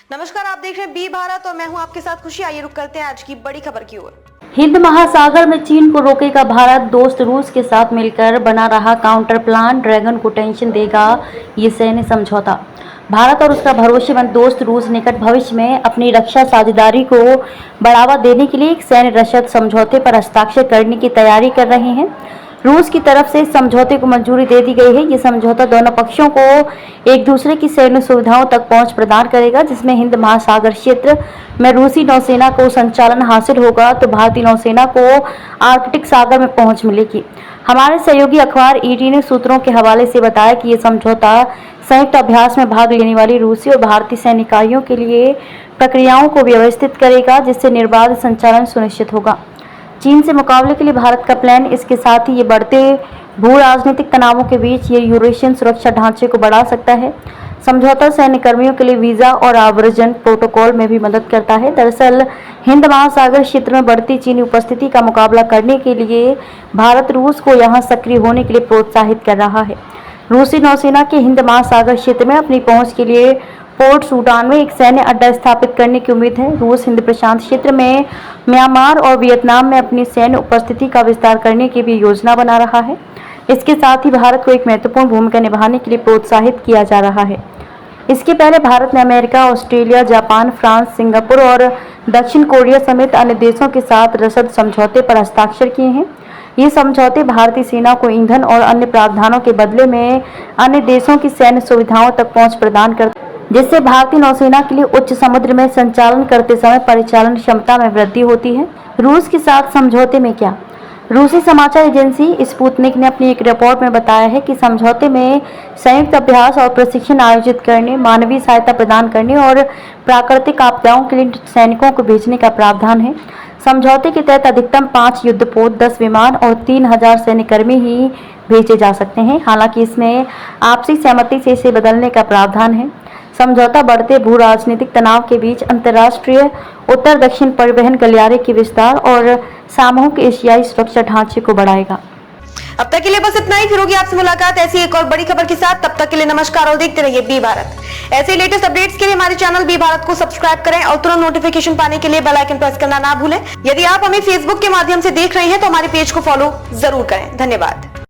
नमस्कार, आप देख रहे हैं बी भारत और मैं हूं आपके साथ खुशी। आइए रुक करते हैं आज की बड़ी खबर की ओर। हिंद महासागर में चीन को रोकेगा भारत, दोस्त रूस के साथ मिलकर बना रहा काउंटर प्लान, ड्रैगन को टेंशन देगा ये सैन्य समझौता। भारत और उसका भरोसेमंद दोस्त रूस निकट भविष्य में अपनी रक्षा साझेदारी को बढ़ावा देने के लिए एक सैन्य रसद समझौते पर हस्ताक्षर करने की तैयारी कर रहे हैं। रूस की तरफ से इस समझौते को मंजूरी दे दी गई है। ये समझौता दोनों पक्षों को एक दूसरे की सैन्य सुविधाओं तक पहुंच प्रदान करेगा, जिसमें हिंद महासागर क्षेत्र में रूसी नौसेना को संचालन हासिल होगा तो भारतीय नौसेना को आर्कटिक सागर में पहुंच मिलेगी। हमारे सहयोगी अखबार ईटी ने सूत्रों के हवाले से बताया कि ये समझौता संयुक्त अभ्यास में भाग लेने वाली रूसी और भारतीय सैन्य इकाइयों के लिए प्रक्रियाओं को व्यवस्थित करेगा, जिससे निर्बाध संचालन सुनिश्चित होगा। चीन से मुकाबले के लिए भारत का प्लान, इसके साथ ही ये बढ़ते भू राजनीतिक तनावों के बीच ये यूरेशियन सुरक्षा ढांचे को बढ़ा सकता है। समझौता सैन्य कर्मियों के लिए वीजा और आव्रजन प्रोटोकॉल में भी मदद करता है। दरअसल हिंद महासागर क्षेत्र में बढ़ती चीनी उपस्थिति का मुकाबला करने के लिए भारत रूस को यहां सक्रिय होने के लिए प्रोत्साहित कर रहा है। रूसी नौसेना के हिंद महासागर क्षेत्र में अपनी पहुंच के लिए पोर्ट सूडान में एक सैन्य अड्डा स्थापित करने की उम्मीद है। रूस हिंद प्रशांत क्षेत्र में म्यांमार और वियतनाम में अपनी सैन्य उपस्थिति का विस्तार करने की भी योजना बना रहा है। इसके साथ ही भारत को एक महत्वपूर्ण भूमिका निभाने के लिए प्रोत्साहित किया जा रहा है। इसके पहले भारत ने America, Australia, Japan, France, Singapore और दक्षिण कोरिया समेत अन्य देशों के साथ रसद समझौते पर हस्ताक्षर किए हैं। ये समझौते भारतीय सेना को ईंधन और अन्य प्रावधानों के बदले में अन्य देशों की सैन्य सुविधाओं तक पहुंच प्रदान करते हैं, जिससे भारतीय नौसेना के लिए उच्च समुद्र में संचालन करते समय परिचालन क्षमता में वृद्धि होती है। रूस के साथ समझौते में क्या? रूसी समाचार एजेंसी स्पुतनिक ने अपनी एक रिपोर्ट में बताया है कि समझौते में संयुक्त अभ्यास और प्रशिक्षण आयोजित करने, मानवीय सहायता प्रदान करने और प्राकृतिक आपदाओं के लिए सैनिकों को भेजने का प्रावधान है। समझौते के तहत अधिकतम 5 युद्धपोत, 10 विमान और 3000 सैन्यकर्मी ही भेजे जा सकते हैं। हालांकि इसमें आपसी सहमति से इसे बदलने का प्रावधान है। समझौता बढ़ते भू राजनीतिक तनाव के बीच अंतर्राष्ट्रीय उत्तर दक्षिण परिवहन गलियारे के विस्तार और सामूहिक एशियाई सुरक्षा ढांचे को बढ़ाएगा। अब तक के लिए बस इतना ही। फिर होगी आपसे मुलाकात ऐसी एक और बड़ी खबर के साथ। तब तक के लिए नमस्कार और देखते रहिए बी भारत। ऐसे लेटेस्ट अपडेट्स के लिए हमारे चैनल बी भारत को सब्सक्राइब करें और तुरंत नोटिफिकेशन पाने के लिए बेल आइकन प्रेस करना ना भूलें। यदि आप हमें फेसबुक के माध्यम से देख रहे हैं तो हमारे पेज को फॉलो जरूर करें। धन्यवाद।